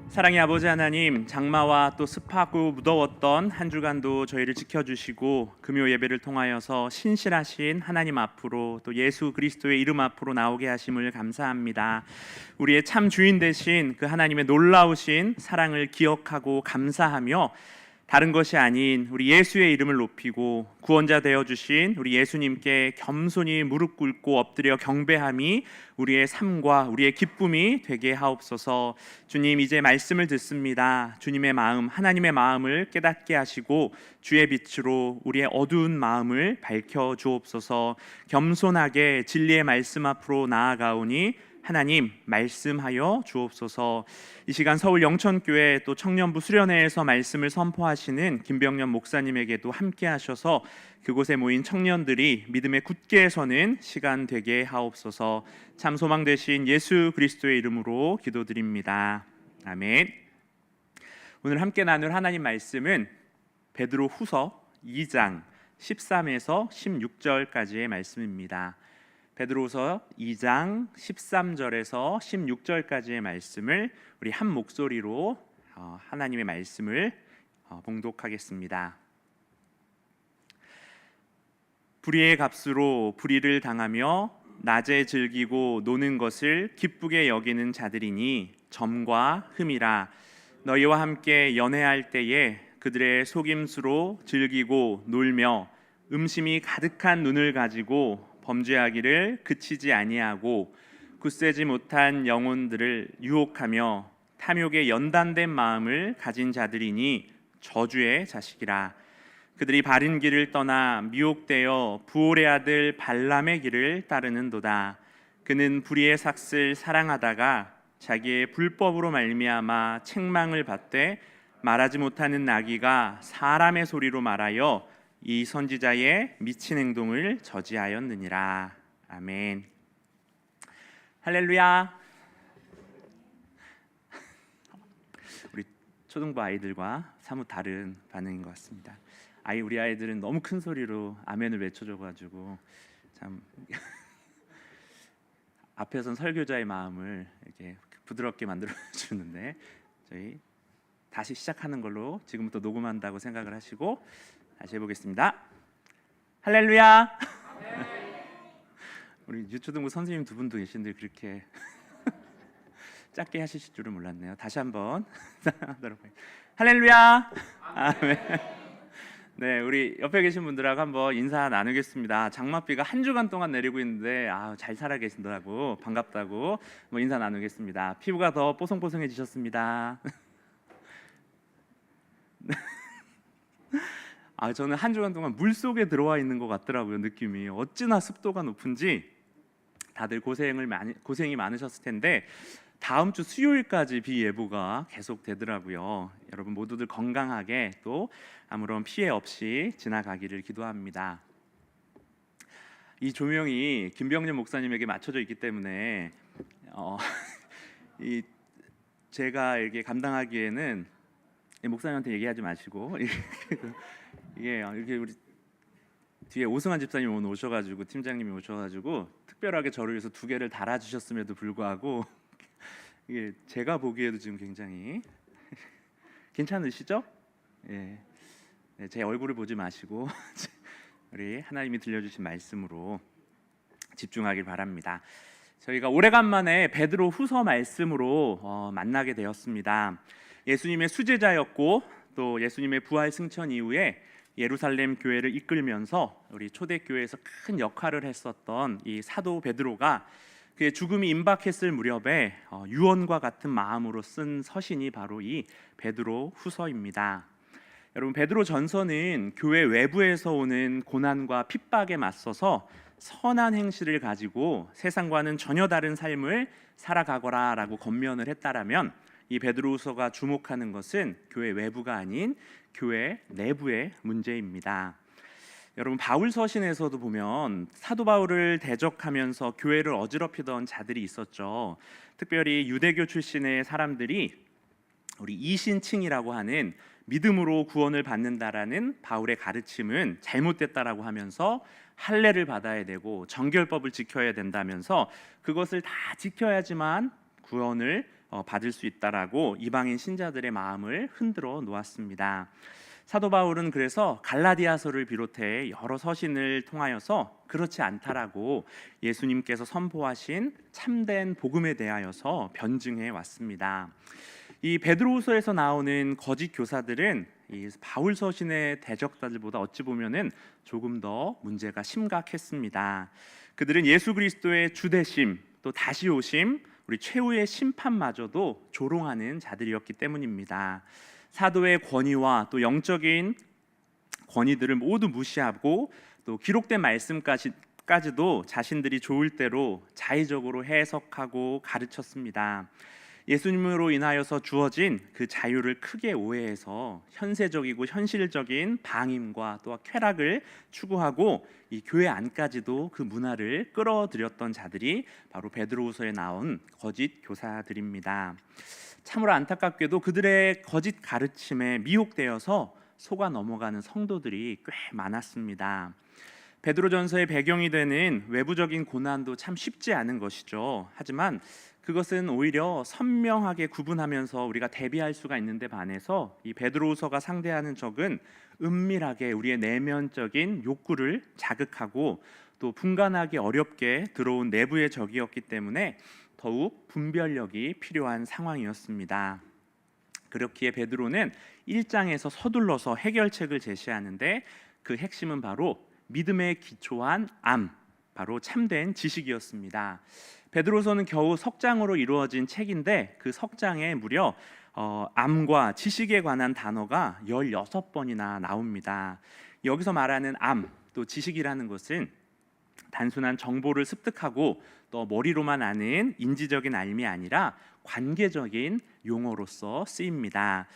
사랑의 아버지 하나님, 장마와 또 습하고 무더웠던 한 주간도 저희를 지켜주시고 금요 예배를 통하여서 신실하신 하나님 앞으로 또 예수 그리스도의 이름 앞으로 나오게 하심을 감사합니다. 우리의 참 주인 되신 그 하나님의 놀라우신 사랑을 기억하고 감사하며 다른 것이 아닌 우리 예수의 이름을 높이고 구원자 되어주신 우리 예수님께 겸손히 무릎 꿇고 엎드려 경배함이 우리의 삶과 우리의 기쁨이 되게 하옵소서. 주님, 이제 말씀을 듣습니다. 주님의 마음, 하나님의 마음을 깨닫게 하시고 주의 빛으로 우리의 어두운 마음을 밝혀 주옵소서. 겸손하게 진리의 말씀 앞으로 나아가오니 하나님 말씀하여 주옵소서. 이 시간 서울 영천교회 또 청년부 수련회에서 말씀을 선포하시는 김병년 목사님에게도 함께 하셔서 그곳에 모인 청년들이 믿음에 굳게 서는 시간 되게 하옵소서. 참 소망 되신 예수 그리스도의 이름으로 기도드립니다. 아멘. 오늘 함께 나눌 하나님 말씀은 베드로 후서 2장 13에서 16절까지의 말씀입니다. 베드로서 2장 13절에서 16절까지의 말씀을 우리 한 목소리로 하나님의 말씀을 봉독하겠습니다. 불의의 값으로 불의를 당하며 낮에 즐기고 노는 것을 기쁘게 여기는 자들이니 점과 흠이라. 너희와 함께 연애할 때에 그들의 속임수로 즐기고 놀며 음심이 가득한 눈을 가지고 범죄하기를 그치지 아니하고 굳세지 못한 영혼들을 유혹하며 탐욕에 연단된 마음을 가진 자들이니 저주의 자식이라. 그들이 바른 길을 떠나 미혹되어 부올의 아들 발람의 길을 따르는도다. 그는 불의의 삭슬 사랑하다가 자기의 불법으로 말미암아 책망을 받되 말하지 못하는 나귀가 사람의 소리로 말하여 이 선지자의 미친 행동을 저지하였느니라. 아멘. 할렐루야. 우리 초등부 아이들과 사뭇 다른 반응인 것 같습니다. 우리 아이들은 너무 큰 소리로 아멘을 외쳐줘가지고 참 앞에선 설교자의 마음을 이렇게 부드럽게 만들어 주는데, 저희 다시 시작하는 걸로 지금부터 녹음한다고 생각을 하시고 다시 해보겠습니다. 할렐루야. 우리 유초등부 선생님 두 분도 계신데 그렇게 짧게 하실 줄은 몰랐네요. 다시 한번 할렐루야. 아멘. 네, 우리 옆에 계신 분들하고 한번 인사 나누겠습니다. 장맛비가 한 주간 동안 내리고 있는데 잘 살아 계신다고 반갑다고 인사 나누겠습니다. 피부가 더 뽀송뽀송해지셨습니다. 저는 한 주간 동안 물속에 들어와 있는 것 같더라고요. 느낌이 어찌나 습도가 높은지 다들 고생이 많으셨을 텐데 다음 주 수요일까지 비 예보가 계속 되더라고요. 여러분 모두들 건강하게 또 아무런 피해 없이 지나가기를 기도합니다. 이 조명이 김병년 목사님에게 맞춰져 있기 때문에 제가 이렇게 감당하기에는 목사님한테 얘기하지 마시고 이게 이렇게 우리 뒤에 오승환 집사님 오늘 오셔가지고 팀장님이 오셔가지고 특별하게 저를 위해서 두 개를 달아주셨음에도 불구하고 이게 제가 보기에도 지금 굉장히 괜찮으시죠? 예, 제 얼굴을 보지 마시고 우리 하나님이 들려주신 말씀으로 집중하길 바랍니다. 저희가 오래간만에 베드로 후서 말씀으로 만나게 되었습니다. 예수님의 수제자였고 또 예수님의 부활 승천 이후에 예루살렘 교회를 이끌면서 우리 초대교회에서 큰 역할을 했었던 이 사도 베드로가 그의 죽음이 임박했을 무렵에 유언과 같은 마음으로 쓴 서신이 바로 이 베드로 후서입니다. 여러분, 베드로 전서는 교회 외부에서 오는 고난과 핍박에 맞서서 선한 행실을 가지고 세상과는 전혀 다른 삶을 살아가거라라고 권면을 했다라면, 이 베드로후서가 주목하는 것은 교회 외부가 아닌 교회 내부의 문제입니다. 여러분, 바울 서신에서도 보면 사도 바울을 대적하면서 교회를 어지럽히던 자들이 있었죠. 특별히 유대교 출신의 사람들이 우리 이신칭이라고 하는 믿음으로 구원을 받는다라는 바울의 가르침은 잘못됐다라고 하면서 할례를 받아야 되고 정결법을 지켜야 된다면서 그것을 다 지켜야지만 구원을 받을 수 있다라고 이방인 신자들의 마음을 흔들어 놓았습니다. 사도 바울은 그래서 갈라디아서를 비롯해 여러 서신을 통하여서 그렇지 않다라고 예수님께서 선포하신 참된 복음에 대하여서 변증해 왔습니다. 이 베드로후서에서 나오는 거짓 교사들은 이 바울 서신의 대적자들보다 어찌 보면은 조금 더 문제가 심각했습니다. 그들은 예수 그리스도의 주되심, 또 다시 오심, 우리 최후의 심판마저도 조롱하는 자들이었기 때문입니다. 사도의 권위와 또 영적인 권위들을 모두 무시하고 또 기록된 말씀까지도 자신들이 좋을 대로 자의적으로 해석하고 가르쳤습니다. 예수님으로 인하여서 주어진 그 자유를 크게 오해해서 현세적이고 현실적인 방임과 또 쾌락을 추구하고 이 교회 안까지도 그 문화를 끌어들였던 자들이 바로 베드로후서에 나온 거짓 교사들입니다. 참으로 안타깝게도 그들의 거짓 가르침에 미혹되어서 속아 넘어가는 성도들이 꽤 많았습니다. 베드로전서의 배경이 되는 외부적인 고난도 참 쉽지 않은 것이죠. 하지만 그것은 오히려 선명하게 구분하면서 우리가 대비할 수가 있는데 반해서 이 베드로후서가 상대하는 적은 은밀하게 우리의 내면적인 욕구를 자극하고 또 분간하기 어렵게 들어온 내부의 적이었기 때문에 더욱 분별력이 필요한 상황이었습니다. 그렇기에 베드로는 1장에서 서둘러서 해결책을 제시하는데 그 핵심은 바로 믿음에 기초한 바로 참된 지식이었습니다. 베드로서는 겨우 석장으로 이루어진 책인데 그 석장에 무려 암과 지식에 관한 단어가 16번이나 나옵니다. 여기서 말하는 또 지식이라는 것은 단순한 정보를 습득하고 또 머리로만 아는 인지적인 알미 아니라 관계적인 용어로서 쓰입니다.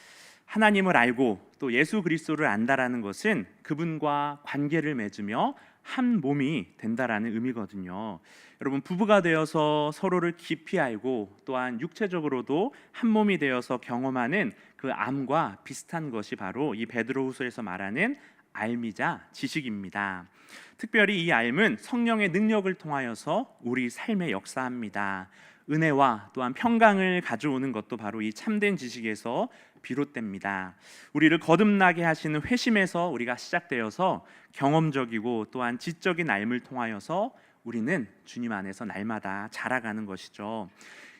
하나님을 알고 또 예수 그리스도를 안다라는 것은 그분과 관계를 맺으며 한 몸이 된다라는 의미거든요. 여러분, 부부가 되어서 서로를 깊이 알고 또한 육체적으로도 한 몸이 되어서 경험하는 그 암과 비슷한 것이 바로 이 베드로후서에서 말하는 알미자 지식입니다. 특별히 이 알은 성령의 능력을 통하여서 우리 삶에 역사합니다. 은혜와 또한 평강을 가져오는 것도 바로 이 참된 지식에서 비롯됩니다. 우리를 거듭나게 하시는 회심에서 우리가 시작되어서 경험적이고 또한 지적인 알을 통하여서 우리는 주님 안에서 날마다 자라가는 것이죠.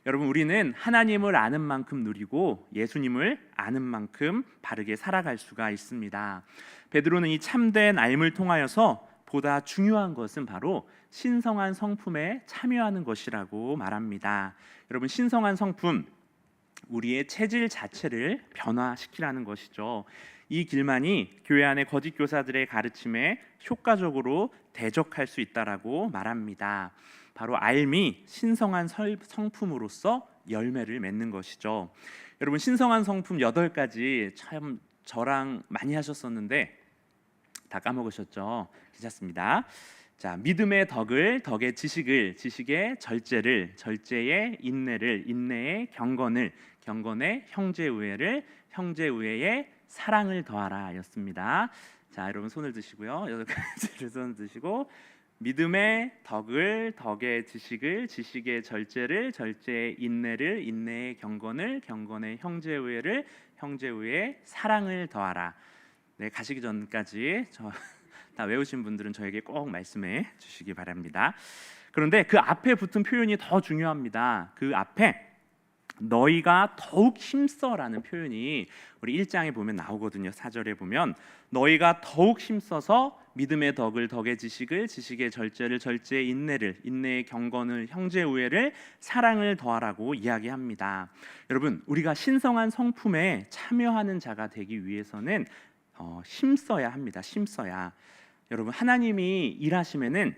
여러분, 우리는 하나님을 아는 만큼 누리고 예수님을 아는 만큼 바르게 살아갈 수가 있습니다. 베드로는 이 참된 알을 통하여서 보다 중요한 것은 바로 신성한 성품에 참여하는 것이라고 말합니다. 여러분, 신성한 성품, 우리의 체질 자체를 변화시키라는 것이죠. 이 길만이 교회 안의 거짓 교사들의 가르침에 효과적으로 대적할 수 있다라고 말합니다. 바로 알미, 신성한 성품으로서 열매를 맺는 것이죠. 여러분, 신성한 성품 8가지 참 저랑 많이 하셨었는데 다 까먹으셨죠? 괜찮습니다. 자, 믿음의 덕을, 덕의 지식을, 지식의 절제를, 절제의 인내를, 인내의 경건을, 경건의 형제우애를, 형제우애의 사랑을 더하라 였습니다. 자, 여러분 손을 드시고요. 8가지를 손을 드시고 믿음의 덕을, 덕의 지식을, 지식의 절제를, 절제의 인내를, 인내의 경건을, 경건의 형제우애를, 형제우애의 사랑을 더하라. 네, 가시기 전까지 다 외우신 분들은 저에게 꼭 말씀해 주시기 바랍니다. 그런데 그 앞에 붙은 표현이 더 중요합니다. 그 앞에 너희가 더욱 힘써라는 표현이 우리 1장에 보면 나오거든요. 4절에 보면 너희가 더욱 힘써서 믿음의 덕을, 덕의 지식을, 지식의 절제를, 절제의 인내를, 인내의 경건을, 형제우애를, 사랑을 더하라고 이야기합니다. 여러분, 우리가 신성한 성품에 참여하는 자가 되기 위해서는 힘써야 합니다. 힘써야. 여러분, 하나님이 일하시면은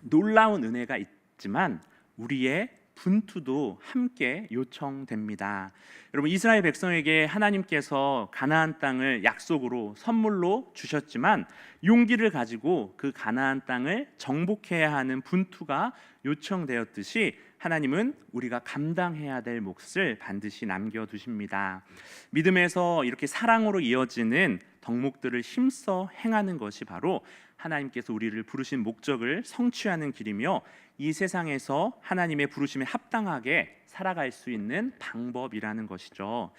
놀라운 은혜가 있지만 우리의 분투도 함께 요청됩니다. 여러분, 이스라엘 백성에게 하나님께서 가나안 땅을 약속으로 선물로 주셨지만 용기를 가지고 그 가나안 땅을 정복해야 하는 분투가 요청되었듯이 하나님은 우리가 감당해야 될 몫을 반드시 남겨두십니다. 믿음에서 이렇게 사랑으로 이어지는 덕목들을 힘써 행하는 것이 바로 하나님께서 우리를 부르신 목적을 성취하는 길이며 이 세상에서 하나님의 부르심에 합당하게 살아갈 수 있는 방법이라는 것이죠.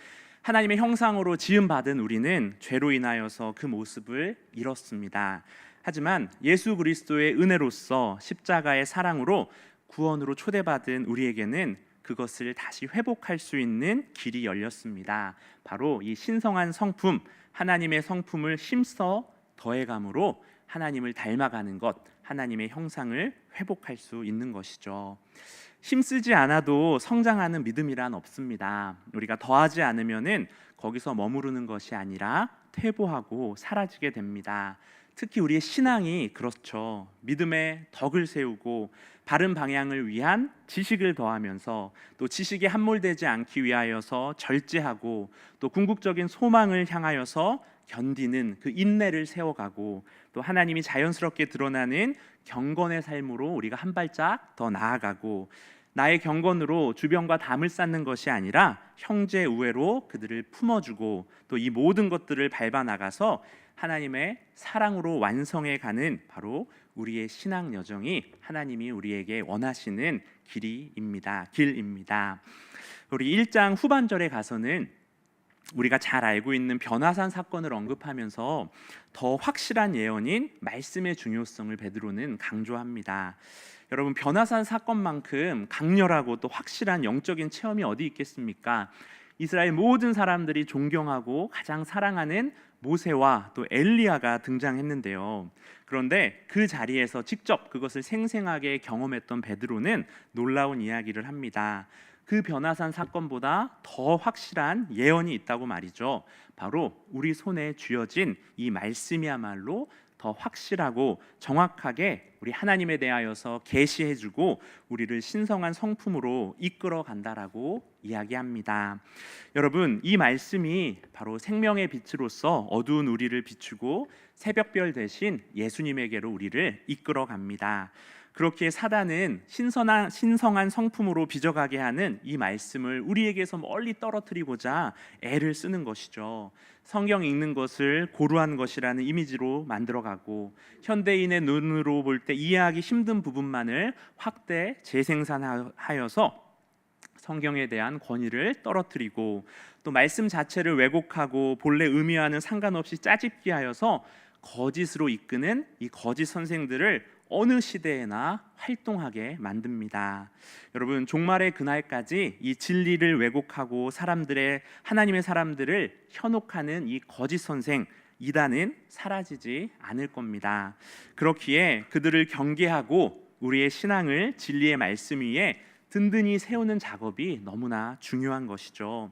하나님의 형상으로 지음받은 우리는 죄로 인하여서 그 모습을 잃었습니다. 하지만 예수 그리스도의 은혜로서 십자가의 사랑으로 구원으로 초대받은 우리에게는 그것을 다시 회복할 수 있는 길이 열렸습니다. 바로 이 신성한 성품, 하나님의 성품을 힘써 더해감으로 하나님을 닮아가는 것, 하나님의 형상을 회복할 수 있는 것이죠. 힘쓰지 않아도 성장하는 믿음이란 없습니다. 우리가 더하지 않으면은 거기서 머무르는 것이 아니라 퇴보하고 사라지게 됩니다. 특히 우리의 신앙이 그렇죠. 믿음의 덕을 세우고 바른 방향을 위한 지식을 더하면서 또 지식에 함몰되지 않기 위하여서 절제하고 또 궁극적인 소망을 향하여서 견디는 그 인내를 세워가고 또 하나님이 자연스럽게 드러나는 경건의 삶으로 우리가 한 발짝 더 나아가고 나의 경건으로 주변과 담을 쌓는 것이 아니라 형제 우애로 그들을 품어주고 또 이 모든 것들을 밟아 나가서 하나님의 사랑으로 완성해 가는 바로 우리의 신앙 여정이 하나님이 우리에게 원하시는 길입니다. 우리 1장 후반절에 가서는 우리가 잘 알고 있는 변화산 사건을 언급하면서 더 확실한 예언인 말씀의 중요성을 베드로는 강조합니다. 여러분, 변화산 사건만큼 강렬하고 또 확실한 영적인 체험이 어디 있겠습니까? 이스라엘 모든 사람들이 존경하고 가장 사랑하는 모세와 또 엘리야가 등장했는데요. 그런데 그 자리에서 직접 그것을 생생하게 경험했던 베드로는 놀라운 이야기를 합니다. 그 변화산 사건보다 더 확실한 예언이 있다고 말이죠. 바로 우리 손에 쥐어진 이 말씀이야말로 더 확실하고 정확하게 우리 하나님에 대하여서 계시해주고 우리를 신성한 성품으로 이끌어 간다라고 이야기합니다. 여러분, 이 말씀이 바로 생명의 빛으로서 어두운 우리를 비추고 새벽별 대신 예수님에게로 우리를 이끌어 갑니다. 그렇게 사단은 신성한 성품으로 빚어가게 하는 이 말씀을 우리에게서 멀리 떨어뜨리고자 애를 쓰는 것이죠. 성경 읽는 것을 고루한 것이라는 이미지로 만들어가고 현대인의 눈으로 볼 때 이해하기 힘든 부분만을 확대 재생산하여서 성경에 대한 권위를 떨어뜨리고 또 말씀 자체를 왜곡하고 본래 의미와는 상관없이 짜집기 하여서 거짓으로 이끄는 이 거짓 선생들을 어느 시대에나 활동하게 만듭니다. 여러분, 종말의 그날까지 이 진리를 왜곡하고 하나님의 사람들을 현혹하는 이 거짓 선생 이단은 사라지지 않을 겁니다. 그렇기에 그들을 경계하고 우리의 신앙을 진리의 말씀 위에 든든히 세우는 작업이 너무나 중요한 것이죠.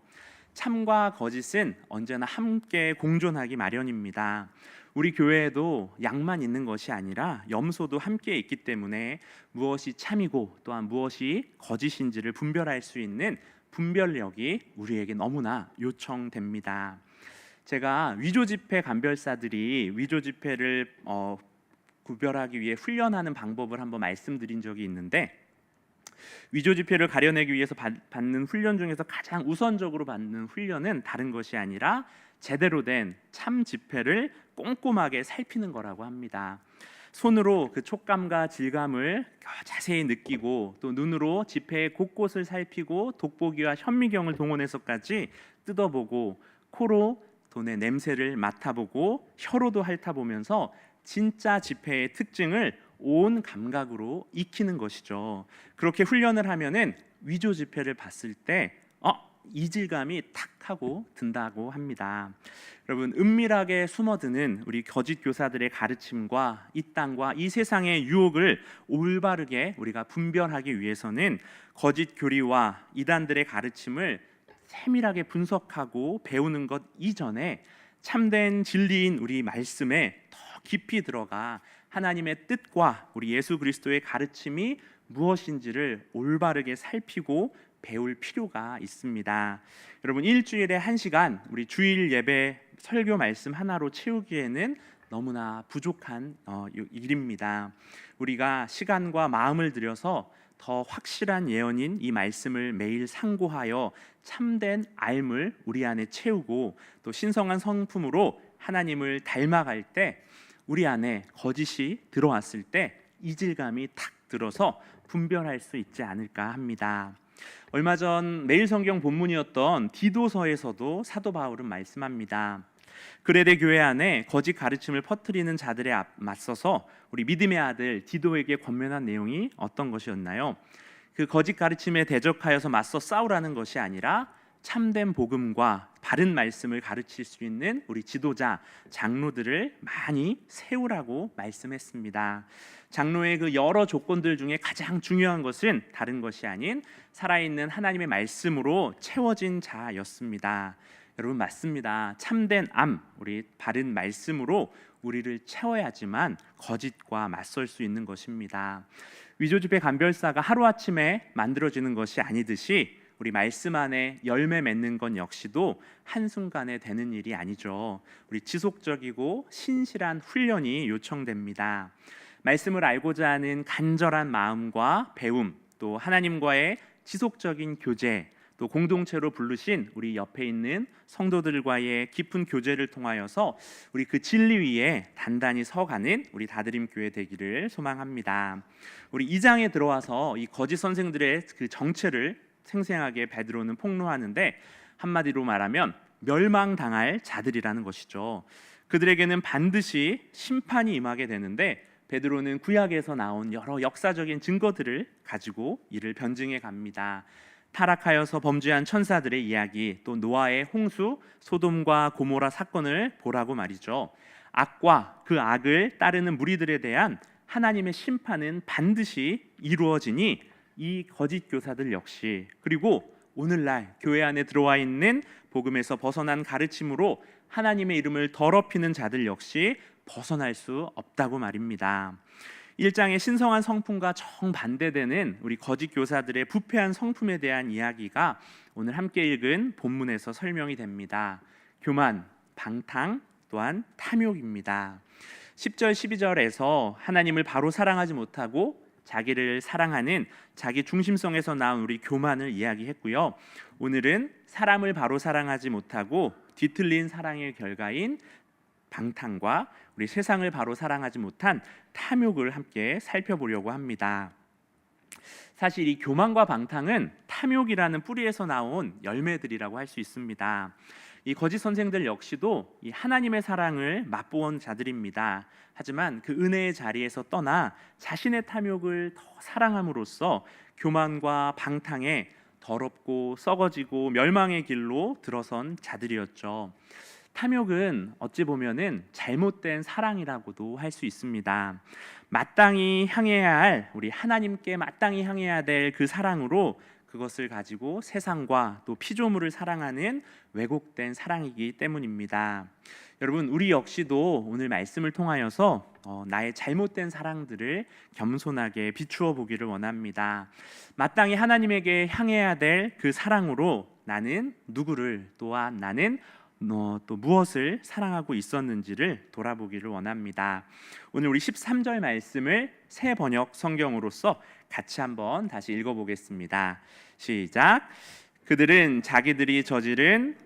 참과 거짓은 언제나 함께 공존하기 마련입니다. 우리 교회에도 양만 있는 것이 아니라 염소도 함께 있기 때문에 무엇이 참이고 또한 무엇이 거짓인지를 분별할 수 있는 분별력이 우리에게 너무나 요청됩니다. 제가 위조 지폐 감별사들이 위조 지폐를 구별하기 위해 훈련하는 방법을 한번 말씀드린 적이 있는데, 위조 지폐를 가려내기 위해서 받는 훈련 중에서 가장 우선적으로 받는 훈련은 다른 것이 아니라 제대로 된 참 지폐를 꼼꼼하게 살피는 거라고 합니다. 손으로 그 촉감과 질감을 자세히 느끼고 또 눈으로 지폐의 곳곳을 살피고 돋보기와 현미경을 동원해서까지 뜯어보고 코로 돈의 냄새를 맡아보고 혀로도 핥아보면서 진짜 지폐의 특징을 온 감각으로 익히는 것이죠. 그렇게 훈련을 하면은 위조 지폐를 봤을 때 이질감이 탁 하고 든다고 합니다. 여러분, 은밀하게 숨어드는 우리 거짓 교사들의 가르침과 이 땅과 이 세상의 유혹을 올바르게 우리가 분별하기 위해서는 거짓 교리와 이단들의 가르침을 세밀하게 분석하고 배우는 것 이전에 참된 진리인 우리 말씀에 더 깊이 들어가 하나님의 뜻과 우리 예수 그리스도의 가르침이 무엇인지를 올바르게 살피고 배울 필요가 있습니다. 여러분, 일주일에 1시간 우리 주일 예배 설교 말씀 하나로 채우기에는 너무나 부족한 일입니다. 우리가 시간과 마음을 들여서 더 확실한 예언인 이 말씀을 매일 상고하여 참된 알을 우리 안에 채우고 또 신성한 성품으로 하나님을 닮아갈 때 우리 안에 거짓이 들어왔을 때 이질감이 탁 붙들어서 분별할 수 있지 않을까 합니다. 얼마 전 매일 성경 본문이었던 디도서에서도 사도 바울은 말씀합니다. 그레데 교회 안에 거짓 가르침을 퍼뜨리는 자들에 맞서서 우리 믿음의 아들 디도에게 권면한 내용이 어떤 것이었나요? 그 거짓 가르침에 대적하여서 맞서 싸우라는 것이 아니라 참된 복음과 바른 말씀을 가르칠 수 있는 우리 지도자, 장로들을 많이 세우라고 말씀했습니다. 장로의 그 여러 조건들 중에 가장 중요한 것은 다른 것이 아닌 살아있는 하나님의 말씀으로 채워진 자였습니다. 여러분 맞습니다. 참된 우리 바른 말씀으로 우리를 채워야지만 거짓과 맞설 수 있는 것입니다. 위조지폐 감별사가 하루아침에 만들어지는 것이 아니듯이 우리 말씀 안에 열매 맺는 건 역시도 한순간에 되는 일이 아니죠. 우리 지속적이고 신실한 훈련이 요청됩니다. 말씀을 알고자 하는 간절한 마음과 배움, 또 하나님과의 지속적인 교제, 또 공동체로 부르신 우리 옆에 있는 성도들과의 깊은 교제를 통하여서 우리 그 진리 위에 단단히 서가는 우리 다드림 교회 되기를 소망합니다. 우리 2장에 들어와서 이 거짓 선생들의 그 정체를 생생하게 베드로는 폭로하는데 한마디로 말하면 멸망당할 자들이라는 것이죠. 그들에게는 반드시 심판이 임하게 되는데 베드로는 구약에서 나온 여러 역사적인 증거들을 가지고 이를 변증해 갑니다. 타락하여서 범죄한 천사들의 이야기, 또 노아의 홍수, 소돔과 고모라 사건을 보라고 말이죠. 악과 그 악을 따르는 무리들에 대한 하나님의 심판은 반드시 이루어지니 이 거짓 교사들 역시, 그리고 오늘날 교회 안에 들어와 있는 복음에서 벗어난 가르침으로 하나님의 이름을 더럽히는 자들 역시 벗어날 수 없다고 말입니다. 1장의 신성한 성품과 정반대되는 우리 거짓 교사들의 부패한 성품에 대한 이야기가 오늘 함께 읽은 본문에서 설명이 됩니다. 교만, 방탕, 또한 탐욕입니다. 10절 12절에서 하나님을 바로 사랑하지 못하고 자기를 사랑하는 자기 중심성에서 나온 우리 교만을 이야기했고요. 오늘은 사람을 바로 사랑하지 못하고 뒤틀린 사랑의 결과인 방탕과 우리 세상을 바로 사랑하지 못한 탐욕을 함께 살펴보려고 합니다. 사실 이 교만과 방탕은 탐욕이라는 뿌리에서 나온 열매들이라고 할 수 있습니다. 이 거짓 선생들 역시도 이 하나님의 사랑을 맛보은 자들입니다. 하지만 그 은혜의 자리에서 떠나 자신의 탐욕을 더 사랑함으로써 교만과 방탕에 더럽고 썩어지고 멸망의 길로 들어선 자들이었죠. 탐욕은 어찌 보면은 잘못된 사랑이라고도 할 수 있습니다. 마땅히 향해야 할, 우리 하나님께 마땅히 향해야 될 그 사랑으로 그것을 가지고 세상과 또 피조물을 사랑하는 왜곡된 사랑이기 때문입니다. 여러분, 우리 역시도 오늘 말씀을 통하여서 나의 잘못된 사랑들을 겸손하게 비추어 보기를 원합니다. 마땅히 하나님에게 향해야 될 그 사랑으로 나는 누구를, 또한 나는 또 무엇을 사랑하고 있었는지를 돌아보기를 원합니다. 오늘 우리 13절 말씀을 새 번역 성경으로서 같이 한번 다시 읽어보겠습니다. 시작. 그들은 자기들이 저지른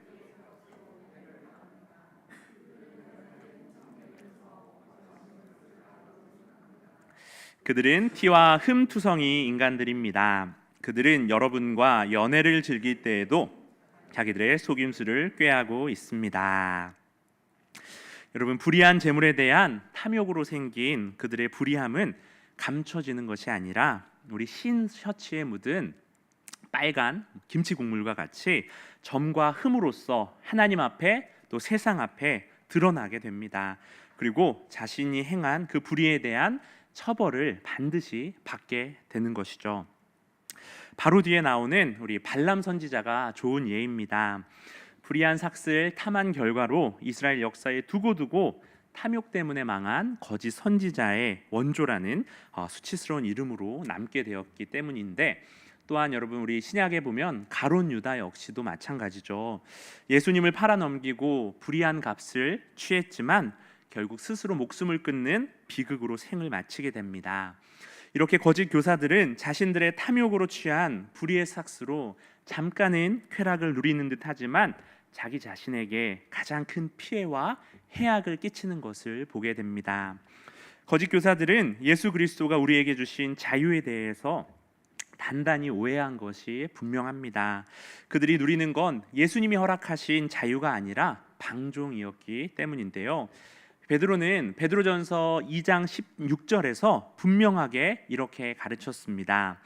그들은 티와 흠투성이 인간들입니다. 그들은 여러분과 연애를 즐길 때에도 자기들의 속임수를 꾀하고 있습니다. 여러분, 불의한 재물에 대한 탐욕으로 생긴 그들의 불의함은 감춰지는 것이 아니라 우리 흰 셔츠에 묻은 빨간 김치 국물과 같이 점과 흠으로써 하나님 앞에 또 세상 앞에 드러나게 됩니다. 그리고 자신이 행한 그 불의에 대한 처벌을 반드시 받게 되는 것이죠. 바로 뒤에 나오는 우리 발람 선지자가 좋은 예입니다. 불의한 삭슬 탐한 결과로 이스라엘 역사에 두고두고 탐욕 때문에 망한 거짓 선지자의 원조라는 수치스러운 이름으로 남게 되었기 때문인데, 또한 여러분 우리 신약에 보면 가룟 유다 역시도 마찬가지죠. 예수님을 팔아넘기고 불의한 값을 취했지만 결국 스스로 목숨을 끊는 비극으로 생을 마치게 됩니다. 이렇게 거짓 교사들은 자신들의 탐욕으로 취한 불의의 삭스로 잠깐은 쾌락을 누리는 듯하지만 자기 자신에게 가장 큰 피해와 해악을 끼치는 것을 보게 됩니다. 거짓 교사들은 예수 그리스도가 우리에게 주신 자유에 대해서 단단히 오해한 것이 분명합니다. 그들이 누리는 건 예수님이 허락하신 자유가 아니라 방종이었기 때문인데요. 베드로는 베드로전서 2장 16절에서 분명하게 이렇게 가르쳤습니다.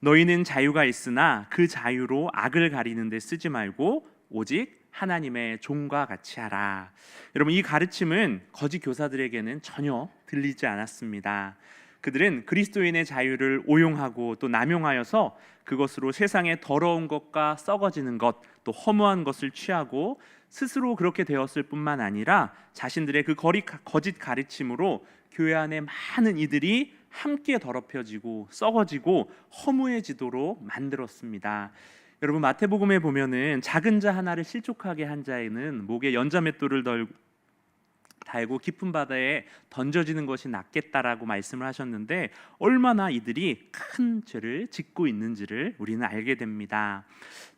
너희는 자유가 있으나 그 자유로 악을 가리는 데 쓰지 말고 오직 하나님의 종과 같이 하라. 여러분, 이 가르침은 거짓 교사들에게는 전혀 들리지 않았습니다. 그들은 그리스도인의 자유를 오용하고 또 남용하여서 그것으로 세상의 더러운 것과 썩어지는 것, 또 허무한 것을 취하고 스스로 그렇게 되었을 뿐만 아니라 자신들의 그 거짓 가르침으로 교회 안에 많은 이들이 함께 더럽혀지고 썩어지고 허무해지도록 만들었습니다. 여러분, 마태복음에 보면은 작은 자 하나를 실족하게 한 자에는 목에 연자맷돌을 달고 깊은 바다에 던져지는 것이 낫겠다라고 말씀을 하셨는데, 얼마나 이들이 큰 죄를 짓고 있는지를 우리는 알게 됩니다.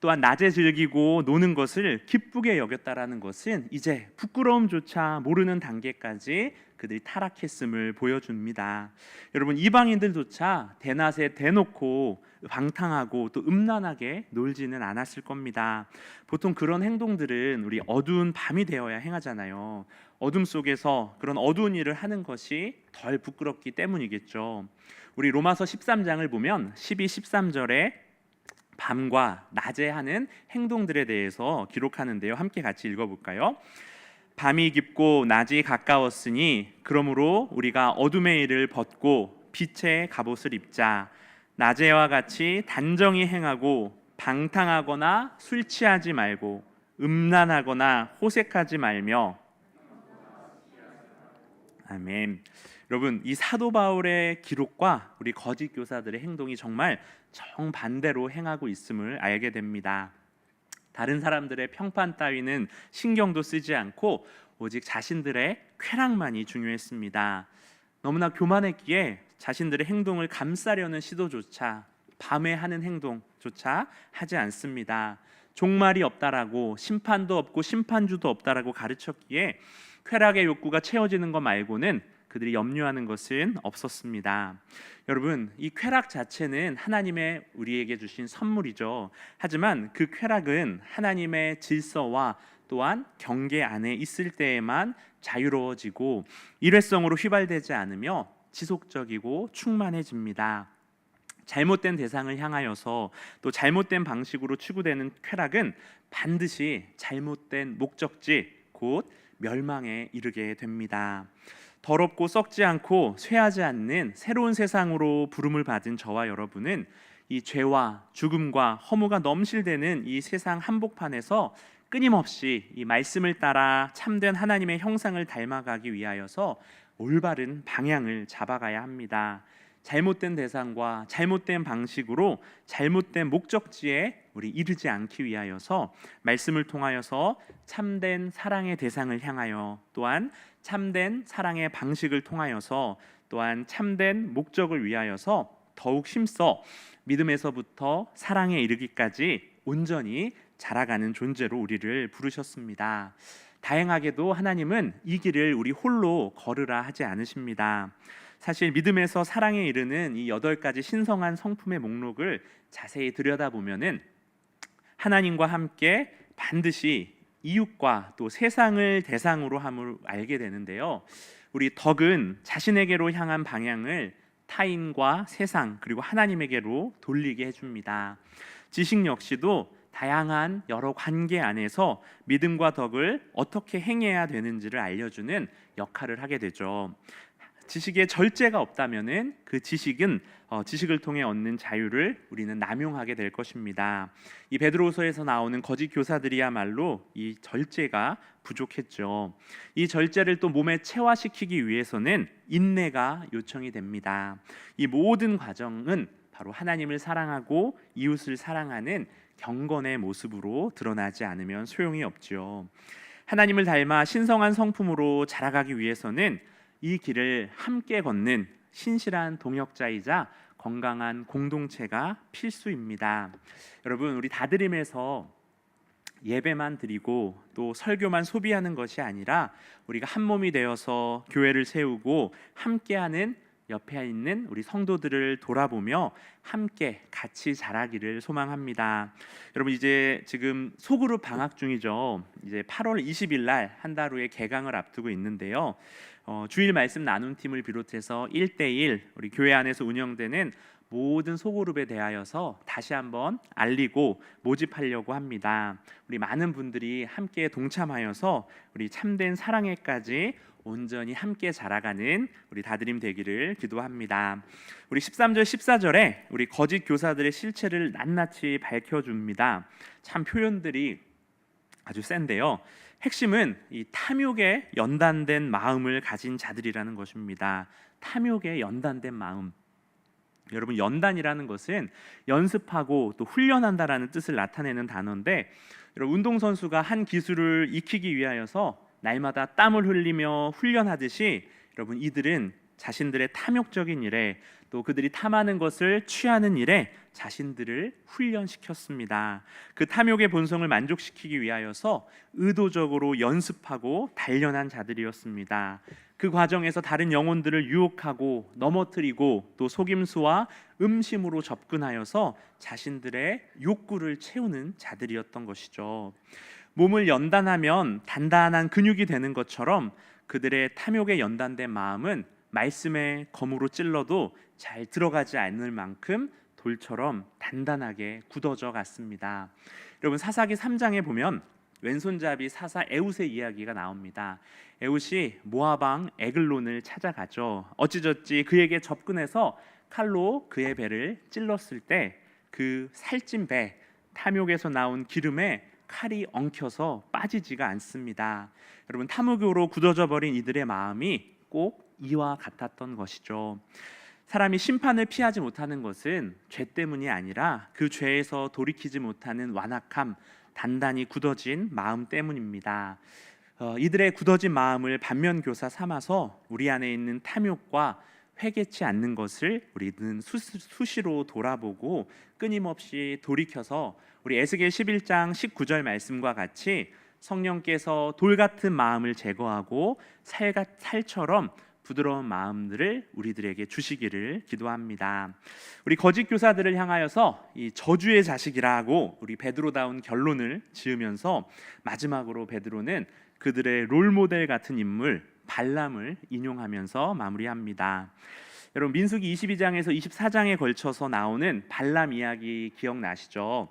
또한 낮에 즐기고 노는 것을 기쁘게 여겼다라는 것은 이제 부끄러움조차 모르는 단계까지 그들이 타락했음을 보여줍니다. 여러분, 이방인들조차 대낮에 대놓고 방탕하고 또 음란하게 놀지는 않았을 겁니다. 보통 그런 행동들은 우리 어두운 밤이 되어야 행하잖아요. 어둠 속에서 그런 어두운 일을 하는 것이 덜 부끄럽기 때문이겠죠. 우리 로마서 13장을 보면 12, 13절에 밤과 낮에 하는 행동들에 대해서 기록하는데요. 함께 같이 읽어볼까요? 밤이 깊고 낮이 가까웠으니 그러므로 우리가 어둠의 일을 벗고 빛의 갑옷을 입자. 낮에와 같이 단정히 행하고 방탕하거나 술 취하지 말고 음란하거나 호색하지 말며. 아멘. 여러분, 이 사도 바울의 기록과 우리 거짓 교사들의 행동이 정말 정반대로 행하고 있음을 알게 됩니다. 다른 사람들의 평판 따위는 신경도 쓰지 않고 오직 자신들의 쾌락만이 중요했습니다. 너무나 교만했기에 자신들의 행동을 감싸려는 시도조차, 밤에 하는 행동조차 하지 않습니다. 종말이 없다라고, 심판도 없고 심판주도 없다라고 가르쳤기에 쾌락의 욕구가 채워지는 것 말고는 그들이 염려하는 것은 없었습니다. 여러분, 이 쾌락 자체는 하나님의 우리에게 주신 선물이죠. 하지만 그 쾌락은 하나님의 질서와 또한 경계 안에 있을 때에만 자유로워지고 일회성으로 휘발되지 않으며 지속적이고 충만해집니다. 잘못된 대상을 향하여서 또 잘못된 방식으로 추구되는 쾌락은 반드시 잘못된 목적지, 곧 멸망에 이르게 됩니다. 더럽고 썩지 않고 쇠하지 않는 새로운 세상으로 부름을 받은 저와 여러분은 이 죄와 죽음과 허무가 넘실대는 이 세상 한복판에서 끊임없이 이 말씀을 따라 참된 하나님의 형상을 닮아가기 위하여서 올바른 방향을 잡아가야 합니다. 잘못된 대상과 잘못된 방식으로 잘못된 목적지에 우리 이르지 않기 위하여서 말씀을 통하여서 참된 사랑의 대상을 향하여, 또한 참된 사랑의 방식을 통하여서, 또한 참된 목적을 위하여서 더욱 힘써 믿음에서부터 사랑에 이르기까지 온전히 자라가는 존재로 우리를 부르셨습니다. 다행하게도 하나님은 이 길을 우리 홀로 걸으라 하지 않으십니다. 사실 믿음에서 사랑에 이르는 이 8가지 신성한 성품의 목록을 자세히 들여다보면은 하나님과 함께 반드시 이웃과 또 세상을 대상으로 함을 알게 되는데요. 우리 덕은 자신에게로 향한 방향을 타인과 세상 그리고 하나님에게로 돌리게 해줍니다. 지식 역시도 다양한 여러 관계 안에서 믿음과 덕을 어떻게 행해야 되는지를 알려주는 역할을 하게 되죠. 지식에 절제가 없다면은 그 지식을 통해 얻는 자유를 우리는 남용하게 될 것입니다. 이 베드로후서에서 나오는 거짓 교사들이야말로 이 절제가 부족했죠. 이 절제를 또 몸에 체화시키기 위해서는 인내가 요청이 됩니다. 이 모든 과정은 바로 하나님을 사랑하고 이웃을 사랑하는 경건의 모습으로 드러나지 않으면 소용이 없죠. 하나님을 닮아 신성한 성품으로 자라가기 위해서는 이 길을 함께 걷는 신실한 동역자이자 건강한 공동체가 필수입니다. 여러분, 우리 다드림에서 예배만 드리고 또 설교만 소비하는 것이 아니라 우리가 한 몸이 되어서 교회를 세우고 함께하는 옆에 있는 우리 성도들을 돌아보며 함께 같이 자라기를 소망합니다. 여러분, 이제 지금 소그룹 방학 중이죠. 이제 8월 20일 날 한 달 후에 개강을 앞두고 있는데요. 주일 말씀 나눔 팀을 비롯해서 1대1 우리 교회 안에서 운영되는 모든 소그룹에 대하여서 다시 한번 알리고 모집하려고 합니다. 우리 많은 분들이 함께 동참하여서 우리 참된 사랑회까지 온전히 함께 자라가는 우리 다드림 되기를 기도합니다. 우리 13절 14절에 우리 거짓 교사들의 실체를 낱낱이 밝혀줍니다. 참 표현들이 아주 센데요. 핵심은 이 탐욕에 연단된 마음을 가진 자들이라는 것입니다. 탐욕에 연단된 마음. 여러분, 연단이라는 것은 연습하고 또 훈련한다라는 뜻을 나타내는 단어인데, 여러분, 운동선수가 한 기술을 익히기 위하여서 날마다 땀을 흘리며 훈련하듯이 여러분, 이들은 자신들의 탐욕적인 일에 또 그들이 탐하는 것을 취하는 일에 자신들을 훈련시켰습니다. 그 탐욕의 본성을 만족시키기 위하여서 의도적으로 연습하고 단련한 자들이었습니다. 그 과정에서 다른 영혼들을 유혹하고 넘어뜨리고 또 속임수와 음심으로 접근하여서 자신들의 욕구를 채우는 자들이었던 것이죠. 몸을 연단하면 단단한 근육이 되는 것처럼 그들의 탐욕에 연단된 마음은 말씀의 검으로 찔러도 잘 들어가지 않을 만큼 돌처럼 단단하게 굳어져 갔습니다. 여러분, 사사기 3장에 보면 왼손잡이 사사 에웃의 이야기가 나옵니다. 에웃이 모압 왕 에글론을 찾아가죠. 어찌저찌 그에게 접근해서 칼로 그의 배를 찔렀을 때 그 살찐 배, 탐욕에서 나온 기름에 칼이 엉켜서 빠지지가 않습니다. 여러분, 탐욕으로 굳어져 버린 이들의 마음이 꼭 이와 같았던 것이죠. 사람이 심판을 피하지 못하는 것은 죄 때문이 아니라 그 죄에서 돌이키지 못하는 완악함, 단단히 굳어진 마음 때문입니다. 이들의 굳어진 마음을 반면교사 삼아서 우리 안에 있는 탐욕과 회개치 않는 것을 우리는 수시로 돌아보고 끊임없이 돌이켜서 우리 에스겔 11장 19절 말씀과 같이 성령께서 돌 같은 마음을 제거하고 살처럼 부드러운 마음들을 우리들에게 주시기를 기도합니다. 우리 거짓 교사들을 향하여서 이 저주의 자식이라고 우리 베드로다운 결론을 지으면서 마지막으로 베드로는 그들의 롤모델 같은 인물 발람을 인용하면서 마무리합니다. 여러분, 민수기 22장에서 24장에 걸쳐서 나오는 발람 이야기 기억나시죠?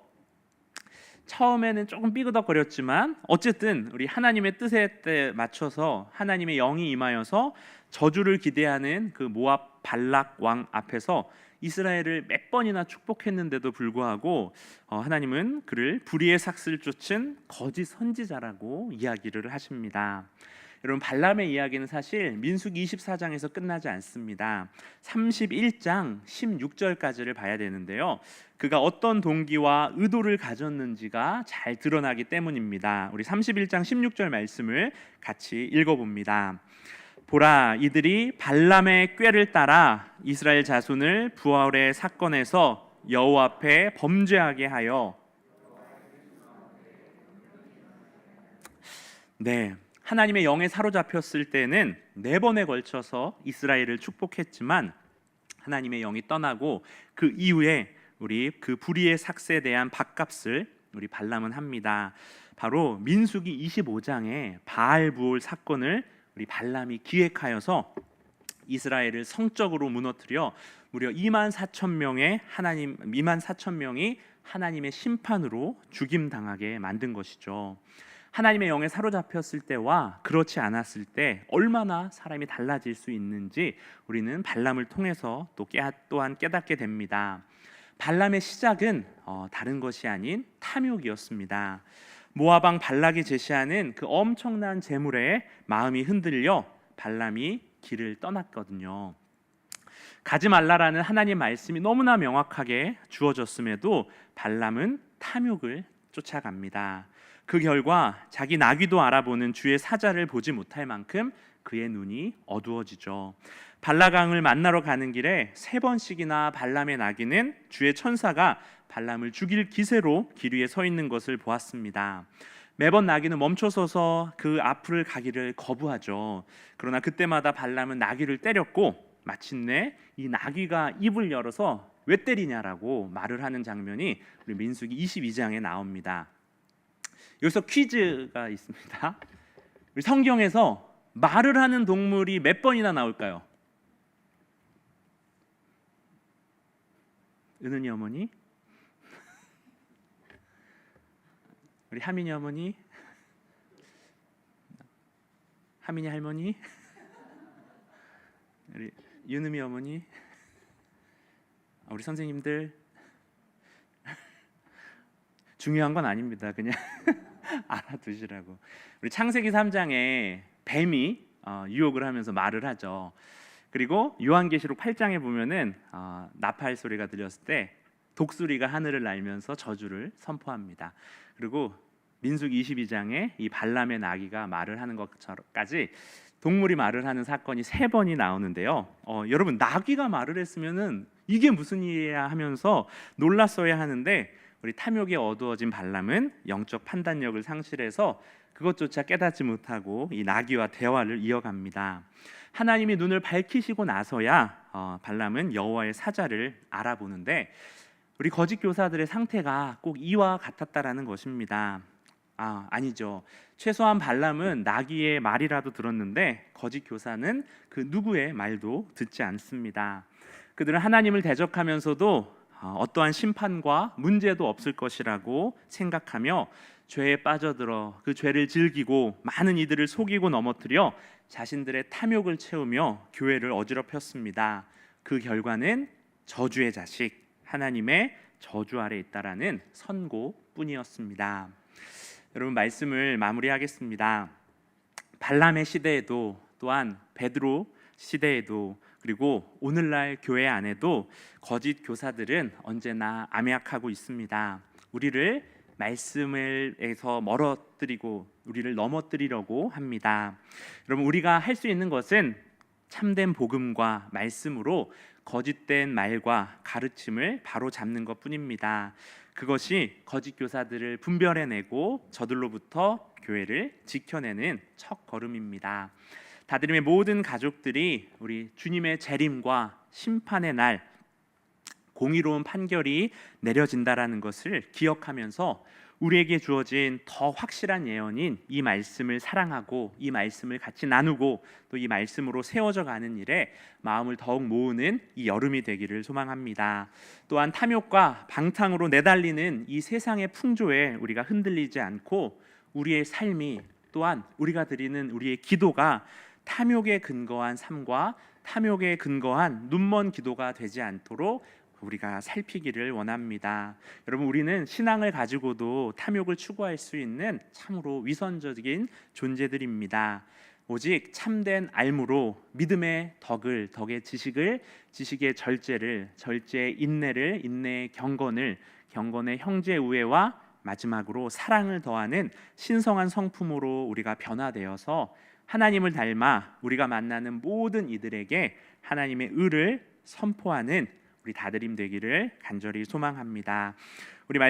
처음에는 조금 삐그덕거렸지만 어쨌든 우리 하나님의 뜻에 맞춰서 하나님의 영이 임하여서 저주를 기대하는 그 모압 발락 왕 앞에서 이스라엘을 몇 번이나 축복했는데도 불구하고 하나님은 그를 불의의 삭슬 쫓은 거짓 선지자라고 이야기를 하십니다. 여러분, 발람의 이야기는 사실 민수기 24장에서 끝나지 않습니다. 31장 16절까지를 봐야 되는데요. 그가 어떤 동기와 의도를 가졌는지가 잘 드러나기 때문입니다. 우리 31장 16절 말씀을 같이 읽어봅니다. 보라, 이들이 발람의 꾀를 따라 이스라엘 자손을 부활의 사건에서 여호와 앞에 범죄하게 하여 하나님의 영에 사로잡혔을 때는 4번에 걸쳐서 이스라엘을 축복했지만 하나님의 영이 떠나고 그 이후에 우리 그 불의의 삭스에 대한 밥값을 우리 발람은 합니다. 바로 민수기 25장의 바알부올 사건을 우리 발람이 기획하여서 이스라엘을 성적으로 무너뜨려 무려 2만 4천 명이 하나님의 심판으로 죽임당하게 만든 것이죠. 하나님의 영에 사로잡혔을 때와 그렇지 않았을 때 얼마나 사람이 달라질 수 있는지 우리는 발람을 통해서 또한 깨닫게 됩니다. 발람의 시작은 다른 것이 아닌 탐욕이었습니다. 모압 왕 발락이 제시하는 그 엄청난 재물에 마음이 흔들려 발람이 길을 떠났거든요. 가지 말라라는 하나님 말씀이 너무나 명확하게 주어졌음에도 발람은 탐욕을 쫓아갑니다. 그 결과 자기 나귀도 알아보는 주의 사자를 보지 못할 만큼 그의 눈이 어두워지죠. 발라강을 만나러 가는 길에 3번씩이나 발람의 나귀는 주의 천사가 발람을 죽일 기세로 길 위에 서 있는 것을 보았습니다. 매번 나귀는 멈춰서서 그 앞을 가기를 거부하죠. 그러나 그때마다 발람은 나귀를 때렸고 마침내 이 나귀가 입을 열어서 왜 때리냐라고 말을 하는 장면이 우리 민수기 22장에 나옵니다. 여기서 퀴즈가 있습니다. 우리 성경에서 말을 하는 동물이 몇 번이나 나올까요? 은은이 어머니, 우리 하민이 어머니, 하민이 할머니, 우리 윤음이 어머니, 우리 선생님들. 중요한 건 아닙니다. 그냥 알아두시라고. 우리 창세기 3장에 뱀이 유혹을 하면서 말을 하죠. 그리고 요한계시록 8장에 보면은 나팔 소리가 들렸을 때 독수리가 하늘을 날면서 저주를 선포합니다. 그리고 민수기 22장에 이 발람의 나귀가 말을 하는 것까지 동물이 말을 하는 사건이 3번이 나오는데요. 여러분, 나귀가 말을 했으면은 이게 무슨 일이야 하면서 놀랐어야 하는데 우리 탐욕에 어두워진 발람은 영적 판단력을 상실해서 그것조차 깨닫지 못하고 이 나귀와 대화를 이어갑니다. 하나님이 눈을 밝히시고 나서야 발람은 여호와의 사자를 알아보는데 우리 거짓 교사들의 상태가 꼭 이와 같았다라는 것입니다. 아니죠. 최소한 발람은 나귀의 말이라도 들었는데 거짓 교사는 그 누구의 말도 듣지 않습니다. 그들은 하나님을 대적하면서도 어떠한 심판과 문제도 없을 것이라고 생각하며 죄에 빠져들어 그 죄를 즐기고 많은 이들을 속이고 넘어뜨려 자신들의 탐욕을 채우며 교회를 어지럽혔습니다. 그 결과는 저주의 자식, 하나님의 저주 아래 있다라는 선고뿐이었습니다. 여러분, 말씀을 마무리하겠습니다. 발람의 시대에도 또한 베드로 시대에도 그리고 오늘날 교회 안에도 거짓 교사들은 언제나 암약하고 있습니다. 우리를 말씀에서 멀어뜨리고 우리를 넘어뜨리려고 합니다. 여러분, 우리가 할 수 있는 것은 참된 복음과 말씀으로 거짓된 말과 가르침을 바로 잡는 것뿐입니다. 그것이 거짓 교사들을 분별해내고 저들로부터 교회를 지켜내는 첫 걸음입니다. 다드림의 모든 가족들이 우리 주님의 재림과 심판의 날 공의로운 판결이 내려진다라는 것을 기억하면서 우리에게 주어진 더 확실한 예언인 이 말씀을 사랑하고 이 말씀을 같이 나누고 또 이 말씀으로 세워져 가는 일에 마음을 더욱 모으는 이 여름이 되기를 소망합니다. 또한 탐욕과 방탕으로 내달리는 이 세상의 풍조에 우리가 흔들리지 않고 우리의 삶이 또한 우리가 드리는 우리의 기도가 탐욕에 근거한 삶과 탐욕에 근거한 눈먼 기도가 되지 않도록 우리가 살피기를 원합니다. 여러분, 우리는 신앙을 가지고도 탐욕을 추구할 수 있는 참으로 위선적인 존재들입니다. 오직 참된 알무로 믿음의 덕을, 덕의 지식을, 지식의 절제를, 절제의 인내를, 인내의 경건을, 경건의 형제 우애와 마지막으로 사랑을 더하는 신성한 성품으로 우리가 변화되어서 하나님을 닮아 우리가 만나는 모든 이들에게 하나님의 의를 선포하는 우리 다드림 되기를 간절히 소망합니다. 우리 말씀